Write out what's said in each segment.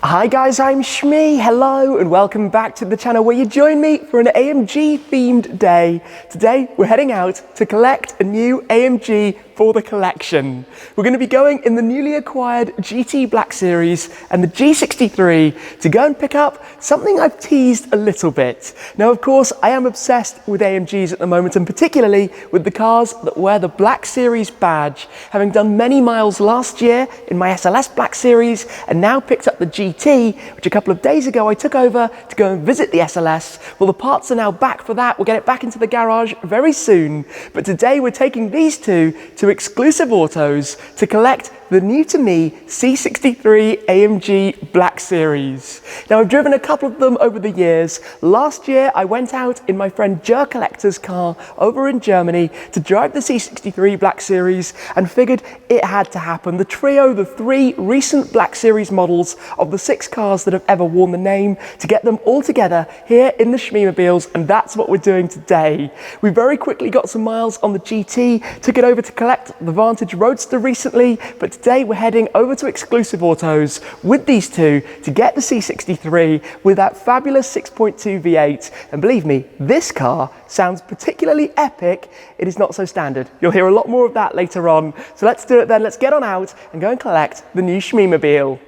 Hi guys, I'm Shmee. Hello and welcome back to the channel where you join me for an AMG themed day. Today we're heading out to collect a new AMG for the collection. We're going to be going in the newly acquired GT Black Series and the G63 to go and pick up something I've teased a little bit. Now of course I am obsessed with AMGs at the moment, and particularly with the cars that wear the Black Series badge. Having done many miles last year in my SLS Black Series and now picked up the GT, which a couple of days ago I took over to go and visit the SLS. Well, the parts are now back for that. We'll get it back into the garage very soon. But today we're taking these two to Exclusive Autos to collect the new to me C63 AMG Black Series. Now I've driven a couple of them over the years. Last year I went out in my friend Jer Collector's car over in Germany to drive the C63 Black Series and figured it had to happen. The trio, the three recent Black Series models of the 6 cars that have ever worn the name, to get them all together here in the Shmeemobiles, and that's what we're doing today. We very quickly got some miles on the GT, took it over to collect the Vantage Roadster recently, but today we're heading over to Exclusive Autos with these two to get the C63 with that fabulous 6.2 V8. And believe me, this car sounds particularly epic. It is not so standard. You'll hear a lot more of that later on. So let's do it then. Let's get on out and go and collect the new Shmeemobile.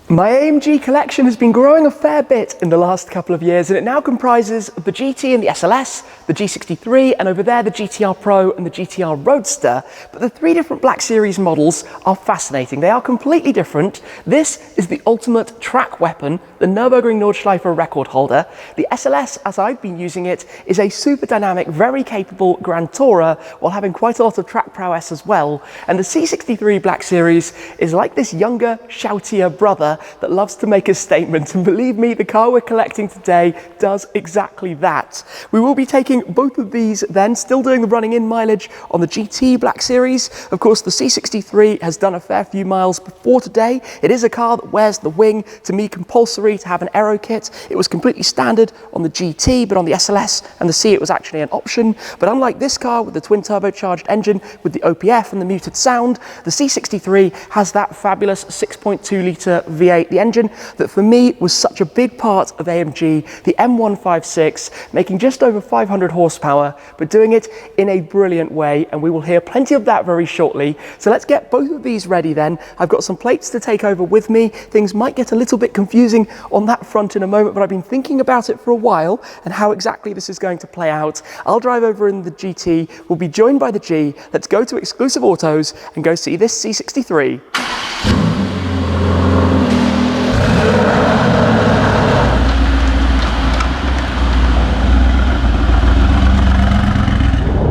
My AMG collection has been growing a fair bit in the last couple of years, and it now comprises the GT and the SLS, the G63, and over there the GT R Pro and the GT R Roadster. But the 3 different Black Series models are fascinating. They are completely different. This is the ultimate track weapon, the Nürburgring Nordschleife record holder. The SLS, as I've been using it, is a super dynamic, very capable Grand Tourer, while having quite a lot of track prowess as well. And the C63 Black Series is like this younger, shoutier brother that loves to make a statement, and believe me, the car we're collecting today does exactly that. We will be taking both of these then, still doing the running in mileage on the GT Black Series. Of course, the C63 has done a fair few miles before today. It is a car that wears the wing, to me compulsory to have an aero kit. It was completely standard on the GT, but on the SLS and the C it was actually an option. But unlike this car with the twin turbocharged engine with the OPF and the muted sound, the C63 has that fabulous 6.2 litre V8, the engine that for me was such a big part of AMG, the M156, making just over 500 horsepower, but doing it in a brilliant way, and we will hear plenty of that very shortly. So let's get both of these ready then. I've got some plates to take over with me. Things might get a little bit confusing on that front in a moment, but I've been thinking about it for a while and how exactly this is going to play out. I'll drive over in the GT, we'll be joined by the G. Let's go to Exclusive Autos and go see this C63.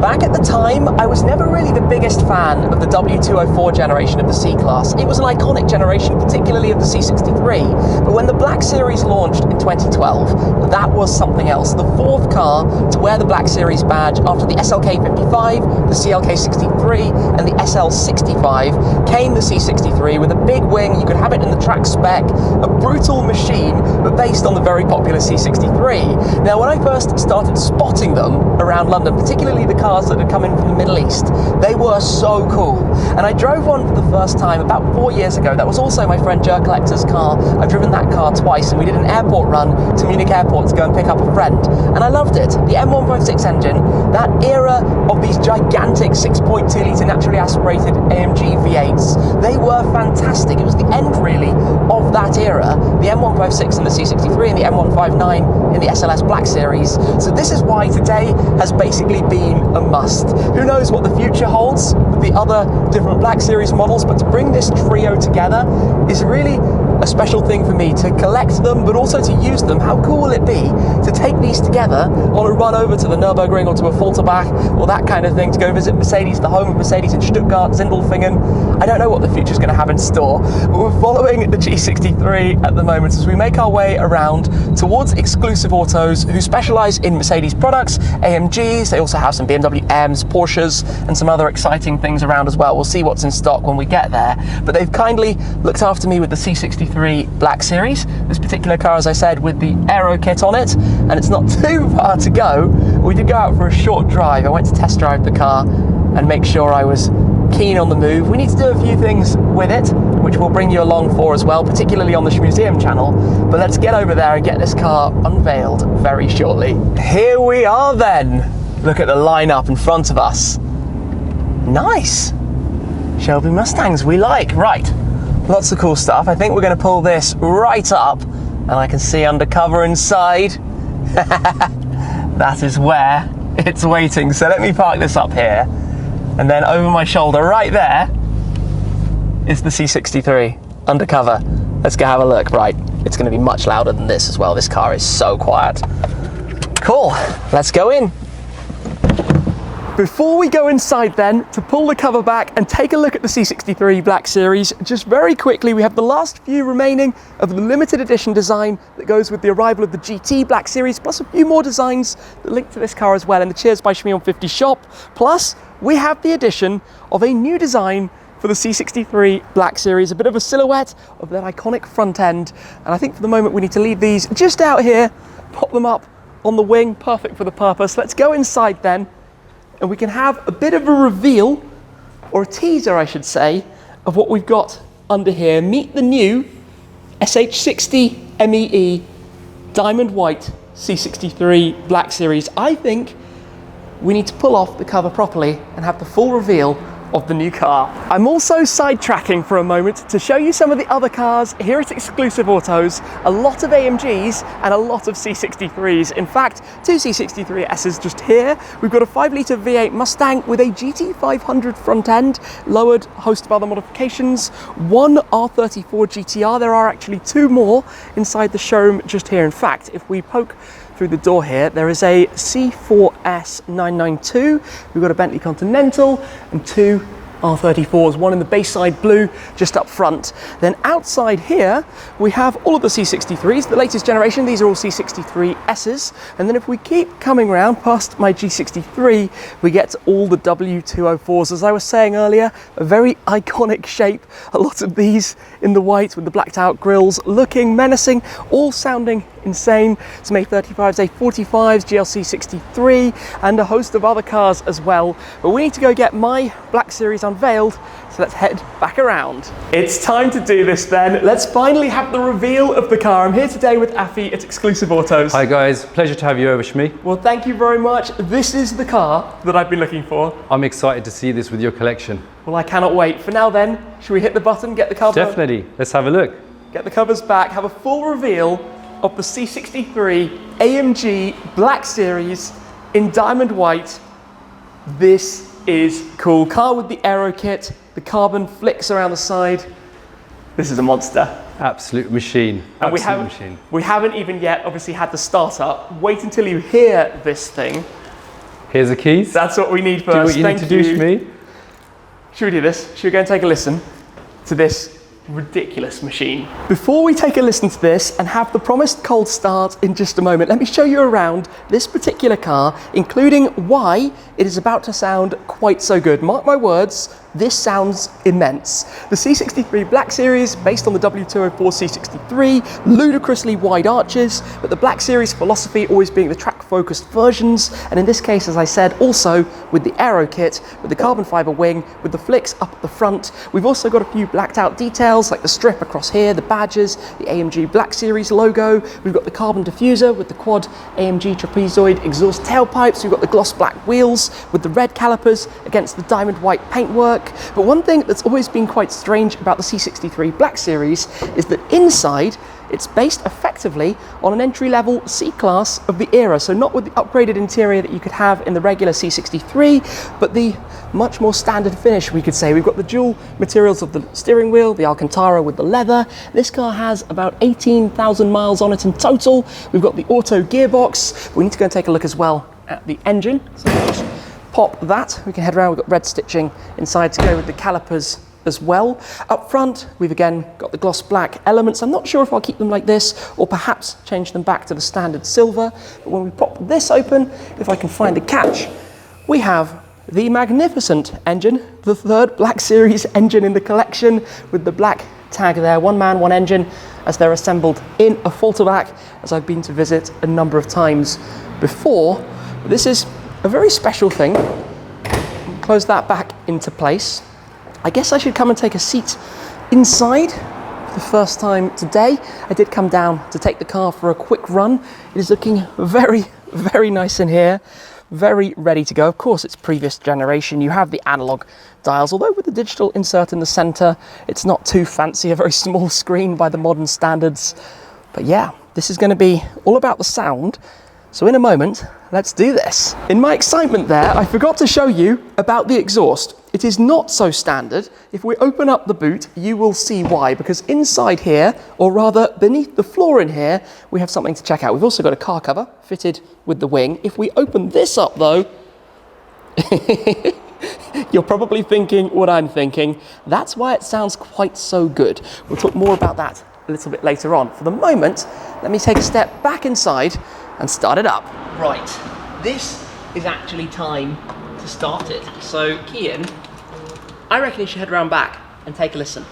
Back at the time, I was never really the biggest fan of the W204 generation of the C-Class. It was an iconic generation, particularly of the C63, but when the Black Series launched in 2012, that was something else. The 4th car to wear the Black Series badge after the SLK55, the CLK63, and the SL65 came the C63 with a big wing. You could have it in the track Spec, a brutal machine, but based on the very popular C63. Now, when I first started spotting them around London, particularly the cars that had come in from the Middle East, they were so cool. And I drove one for the first time about 4 years ago. That was also my friend Jer Collector's car. I've driven that car twice, and we did an airport run to Munich Airport to go and pick up a friend, and I loved it. The M156 engine, that era of these gigantic 6.2 litre naturally aspirated AMG V8s, they were fantastic. It was the end really of that era, the M156 in the C63 and the M159 in the SLS Black Series. So this is why today has basically been a must. Who knows what the future holds with the other different Black Series models, but to bring this trio together is really a special thing for me, to collect them but also to use them. How cool will it be to take these together on a run over to the Nürburgring or to a Fulterbach or that kind of thing, to go visit Mercedes, the home of Mercedes in Stuttgart, Sindelfingen. I don't know what the future's going to have in store, but we're following the G63 at the moment as we make our way around towards Exclusive Autos, who specialise in Mercedes products, AMGs. They also have some BMW M's, Porsches, and some other exciting things around as well. We'll see what's in stock when we get there, but they've kindly looked after me with the C63 Black Series, this particular car, as I said, with the aero kit on it, and it's not too far to go. We did go out for a short drive. I went to test drive the car and make sure I was keen on the move. We need to do a few things with it, which we'll bring you along for as well, particularly on the Shmuseum channel. But let's get over there and get this car unveiled very shortly. Here we are then. Look at the lineup in front of us. Nice. Shelby Mustangs we like. Right, lots of cool stuff. I think we're going to pull this right up and I can see undercover inside. That is where it's waiting. So let me park this up here, and then over my shoulder right there is the C63 undercover. Let's go have a look. Right, it's going to be much louder than this as well. This car is so quiet. Cool, let's go in. Before we go inside then, to pull the cover back and take a look at the C63 Black Series, just very quickly, we have the last few remaining of the limited edition design that goes with the arrival of the GT Black Series, plus a few more designs that link to this car as well in the Cheers by Shmee on 50 shop. Plus, we have the addition of a new design for the C63 Black Series, a bit of a silhouette of that iconic front end. And I think for the moment we need to leave these just out here, pop them up on the wing, perfect for the purpose. Let's go inside then, and we can have a bit of a reveal, or a teaser I should say, of what we've got under here. Meet the new SH60 MEE Diamond White C63 Black Series. I think we need to pull off the cover properly and have the full reveal of the new car. I'm also sidetracking for a moment to show you some of the other cars here at Exclusive Autos. A lot of AMGs and a lot of C63s. In fact, two C63Ss just here. We've got a 5-litre V8 Mustang with a GT500 front end, lowered, a host of other modifications, one R34 GTR. There are actually two more inside the showroom just here. In fact, if we poke through the door here, there is a C4S 992, we've got a Bentley Continental and two R34s, one in the Bayside blue just up front. Then outside here we have all of the C63s, the latest generation. These are all C63Ss, and then if we keep coming around past my G63, we get to all the W204s. As I was saying earlier, a very iconic shape, a lot of these in the white with the blacked out grills, looking menacing, all sounding insane. Some A35s, A45s, GLC 63, and a host of other cars as well. But we need to go get my Black Series unveiled, so let's head back around. It's time to do this then. Let's finally have the reveal of the car. I'm here today with Afi at Exclusive Autos. Hi guys, pleasure to have you over, Shmee. Well, thank you very much. This is the car that I've been looking for. I'm excited to see this with your collection. Well, I cannot wait. For now then, should we hit the button, get the cover? Definitely, let's have a look. Get the covers back, have a full reveal of the C63 AMG Black Series in diamond white. This is cool. Car with the aero kit, the carbon flicks around the side. This is a monster. Absolute machine. And we haven't even yet obviously had the start up. Wait until you hear this thing. Here's the keys. That's what we need first. Do what you need to do, Shmee. Should we do this? Should we go and take a listen to this ridiculous machine? Before we take a listen to this and have the promised cold start in just a moment, let me show you around this particular car, including why it is about to sound quite so good. Mark my words, this sounds immense. The C63 Black Series, based on the W204 C63, ludicrously wide arches, but the Black Series philosophy always being the track-focused versions, and in this case, as I said, also with the aero kit, with the carbon fiber wing, with the flicks up at the front. We've also got a few blacked out details, like the strip across here, the badges, the AMG Black Series logo. We've got the carbon diffuser with the quad AMG trapezoid exhaust tailpipes. We've got the gloss black wheels with the red calipers against the diamond white paintwork. But one thing that's always been quite strange about the C63 Black Series is that inside it's based effectively on an entry-level C-Class of the era, so not with the upgraded interior that you could have in the regular C63, but the much more standard finish, we could say. We've got the dual materials of the steering wheel, the Alcantara with the leather. This car has about 18,000 miles on it in total. We've got the auto gearbox. We need to go and take a look as well at the engine. So just pop that. We can head around. We've got red stitching inside to go with the calipers as well. Up front, we've again got the gloss black elements. I'm not sure if I'll keep them like this or perhaps change them back to the standard silver. But when we pop this open, if I can find the catch, we have the magnificent engine, the third Black Series engine in the collection with the black tag there. One man, one engine, as they're assembled in a Falterback, as I've been to visit a number of times before. But this is a very special thing. Close that back into place. I guess I should come and take a seat inside for the first time today. I did come down to take the car for a quick run. It is looking very, very nice in here. Very ready to go. Of course, it's previous generation. You have the analog dials, although with the digital insert in the center, it's not too fancy, a very small screen by the modern standards. But yeah, this is going to be all about the sound. So in a moment, let's do this. In my excitement there, I forgot to show you about the exhaust. It is not so standard. If we open up the boot, you will see why, because inside here, or rather beneath the floor in here, we have something to check out. We've also got a car cover fitted with the wing. If we open this up though, you're probably thinking what I'm thinking. That's why it sounds quite so good. We'll talk more about that a little bit later on. For the moment, let me take a step back inside and start it up. Right, this is actually time to start it. So key in, I reckon you should head around back and take a listen.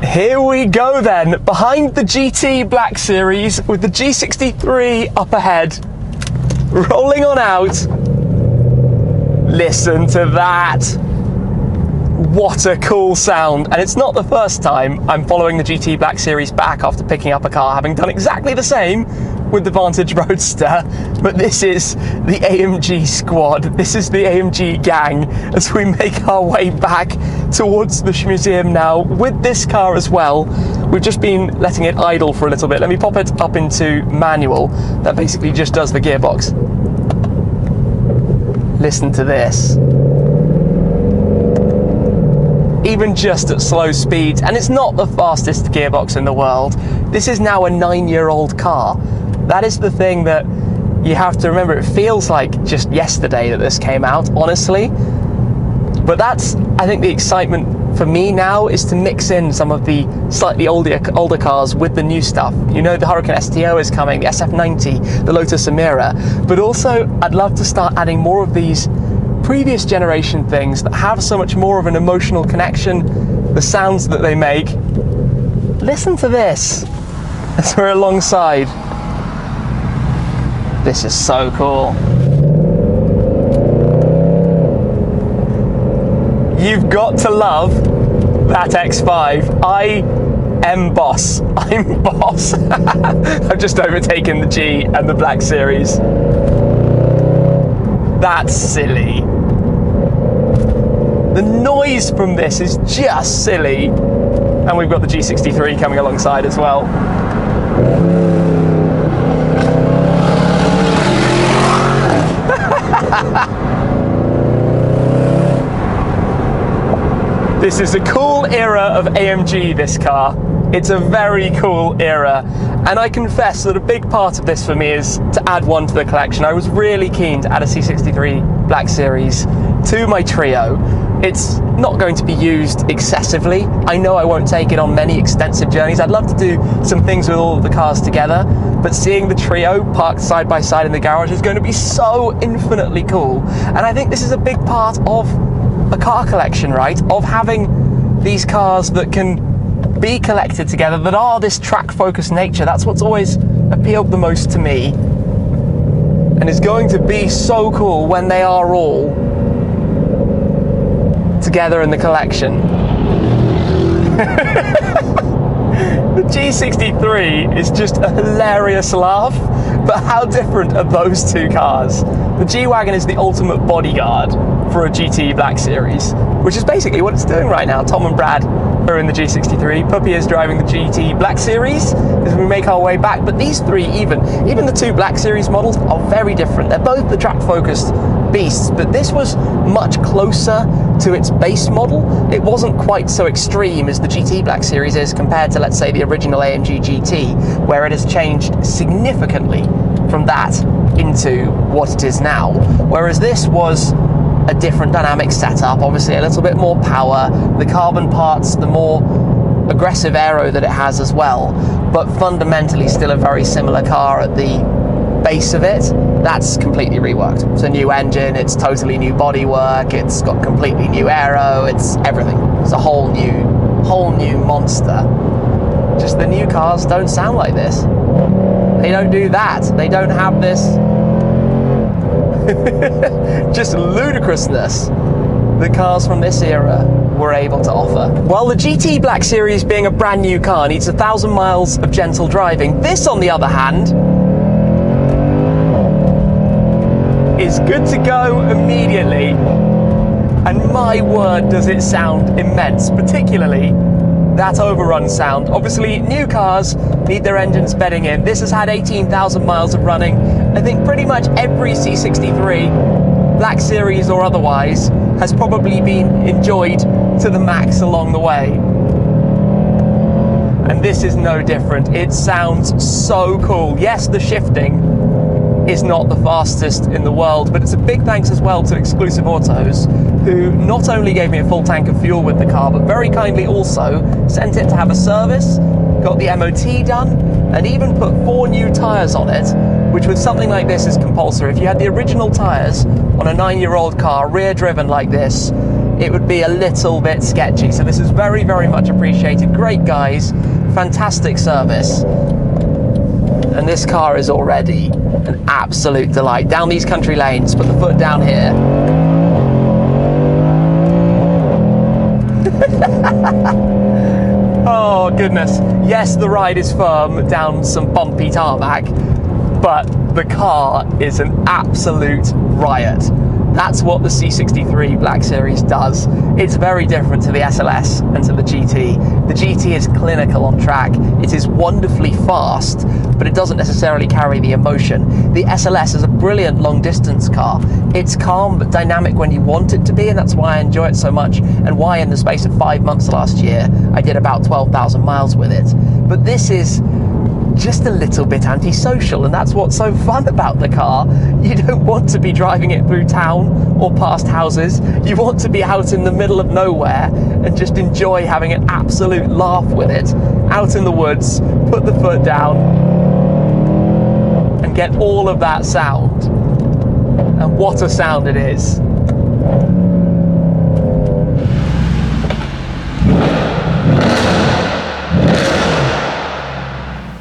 Here we go then, behind the GT Black Series with the G63 up ahead, rolling on out. Listen to that. What a cool sound. And it's not the first time I'm following the GT Black Series back after picking up a car, having done exactly the same with the Vantage Roadster, but this is the AMG squad. This is the AMG gang as we make our way back towards the Shmuseum now with this car as well. We've just been letting it idle for a little bit. Let me pop it up into manual. That basically just does the gearbox. Listen to this. Even just at slow speeds, and it's not the fastest gearbox in the world. This is now a 9-year-old car. That is the thing that you have to remember. It feels like just yesterday that this came out, honestly. But that's, I think, the excitement for me now is to mix in some of the slightly older cars with the new stuff. You know, the Hurricane STO is coming, the SF90, the Lotus Emira. But also, I'd love to start adding more of these previous generation things that have so much more of an emotional connection, the sounds that they make. Listen to this as we're alongside. This is so cool. You've got to love that X5. I am boss. I'm boss. I've just overtaken the G and the Black Series. That's silly. The noise from this is just silly. And we've got the G63 coming alongside as well. This is a cool era of AMG, this car. It's a very cool era. And I confess that a big part of this for me is to add one to the collection. I was really keen to add a C63 Black Series to my trio. It's not going to be used excessively. I know I won't take it on many extensive journeys. I'd love to do some things with all of the cars together, but seeing the trio parked side by side in the garage is going to be so infinitely cool. And I think this is a big part of a car collection, right? Of having these cars that can be collected together, that are this track-focused nature. That's what's always appealed the most to me. And it's going to be so cool when they are all together in the collection. The G63 is just a hilarious laugh, but how different are those two cars? The G-Wagon is the ultimate bodyguard for a GT Black Series, which is basically what it's doing right now. Tom and Brad are in the G63, Puppy is driving the GT Black Series as we make our way back, but these three, even the two Black Series models are very different. They're both the track-focused beasts, but this was much closer to its base model. It wasn't quite so extreme as the GT Black Series is compared to, let's say, the original AMG GT, where it has changed significantly from that into what it is now. Whereas this was a different dynamic setup, obviously a little bit more power, the carbon parts, the more aggressive aero that it has as well, but fundamentally still a very similar car at the base of it. That's completely reworked. It's a new engine, it's totally new bodywork, it's got completely new aero, it's everything. It's a whole new monster. Just the new cars don't sound like this. They don't do that. They don't have this just ludicrousness the cars from this era were able to offer. While the GT Black Series, being a brand new car, needs 1,000 miles of gentle driving, this on the other hand is good to go immediately, and my word does it sound immense, particularly that overrun sound. Obviously new cars need their engines bedding in. This has had 18,000 miles of running. I think pretty much every C63 Black Series or otherwise has probably been enjoyed to the max along the way, and this is no different. It sounds so cool. Yes, the shifting is not the fastest in the world, but it's a big thanks as well to Exclusive Autos, who not only gave me a full tank of fuel with the car, but very kindly also sent it to have a service, got the MOT done, and even put 4 new tyres on it, which with something like this is compulsory. If you had the original tyres on a 9-year-old car, rear driven like this, it would be a little bit sketchy. So this is very, very much appreciated. Great guys, fantastic service. And this car is already an absolute delight. Down these country lanes, put the foot down here. Oh goodness. Yes, the ride is firm down some bumpy tarmac, but the car is an absolute riot. That's what the C63 Black Series does. It's very different to the SLS and to the GT. The GT is clinical on track. It is wonderfully fast, but it doesn't necessarily carry the emotion. The SLS is a brilliant long distance car. It's calm but dynamic when you want it to be, and that's why I enjoy it so much, and why in the space of 5 months last year, I did about 12,000 miles with it. But this is just a little bit antisocial, and that's what's so fun about the car. You don't want to be driving it through town or past houses. You want to be out in the middle of nowhere and just enjoy having an absolute laugh with it, out in the woods, put the foot down and get all of that sound. And what a sound it is.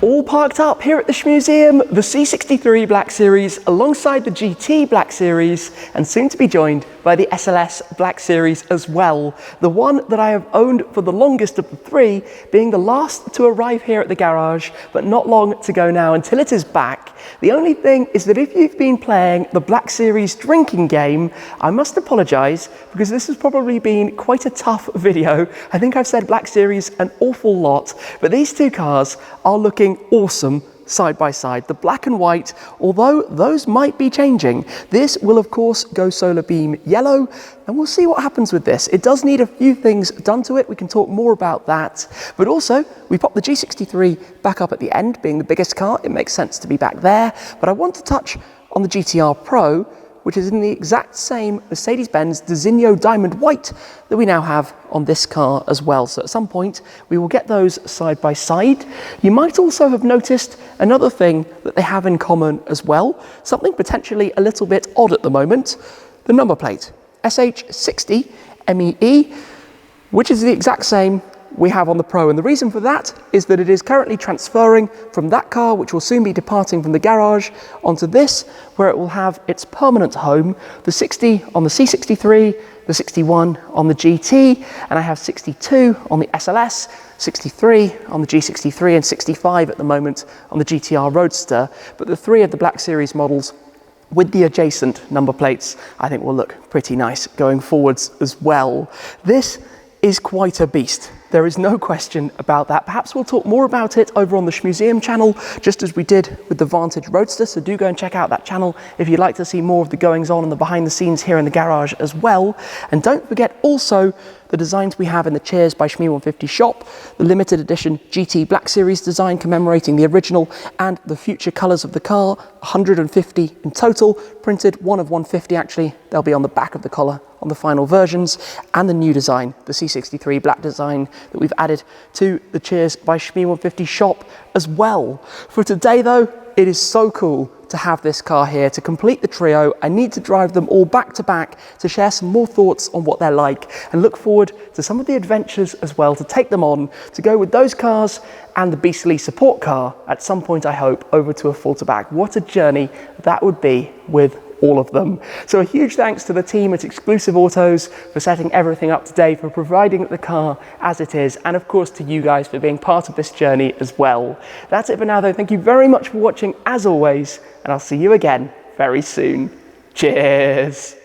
All parked up here at the Shmuseum, the C63 Black Series alongside the GT Black Series, and soon to be joined by the SLS Black Series as well. The one that I have owned for the longest of the three, being the last to arrive here at the garage, but not long to go now until it is back. The only thing is that if you've been playing the Black Series drinking game, I must apologise, because this has probably been quite a tough video. I think I've said Black Series an awful lot, but these two cars are looking awesome side by side. The black and white, although those might be changing, this will of course go solar beam yellow, and we'll see what happens with this. It does need a few things done to it. We can talk more about that, but also we pop the G63 back up at the end. Being the biggest car, it makes sense to be back there, but I want to touch on the GT R Pro, which is in the exact same Mercedes-Benz designo diamond white that we now have on this car as well. So at some point we will get those side by side. You might also have noticed another thing that they have in common as well, something potentially a little bit odd at the moment: the number plate, SH60 MEE, which is the exact same we have on the Pro, and the reason for that is that it is currently transferring from that car, which will soon be departing from the garage, onto this, where it will have its permanent home. The 60 on the C63, the 61 on the GT, and I have 62 on the SLS, 63 on the G63, and 65 at the moment on the GTR Roadster. But the three of the Black Series models with the adjacent number plates, I think will look pretty nice going forwards as well. This is quite a beast. There is no question about that. Perhaps we'll talk more about it over on the Shmuseum channel, just as we did with the Vantage Roadster, so do go and check out that channel if you'd like to see more of the goings on and the behind the scenes here in the garage as well. And don't forget also the designs we have in the Cheers by Shmee150 shop, the limited edition GT Black Series design commemorating the original and the future colours of the car, 150 in total, printed, one of 150 actually. They'll be on the back of the collar on the final versions, and the new design, the C63 Black design that we've added to the Cheers by Shmeemobile shop as well. For today though, it is so cool to have this car here to complete the trio. I need to drive them all back to back to share some more thoughts on what they're like and look forward to some of the adventures as well to take them on, to go with those cars and the beastly support car at some point, I hope, over to a full to back. What a journey that would be with all of them. So a huge thanks to the team at Exclusive Autos for setting everything up today, for providing the car as it is, and of course to you guys for being part of this journey as well. That's it for now though. Thank you very much for watching as always, and I'll see you again very soon. Cheers.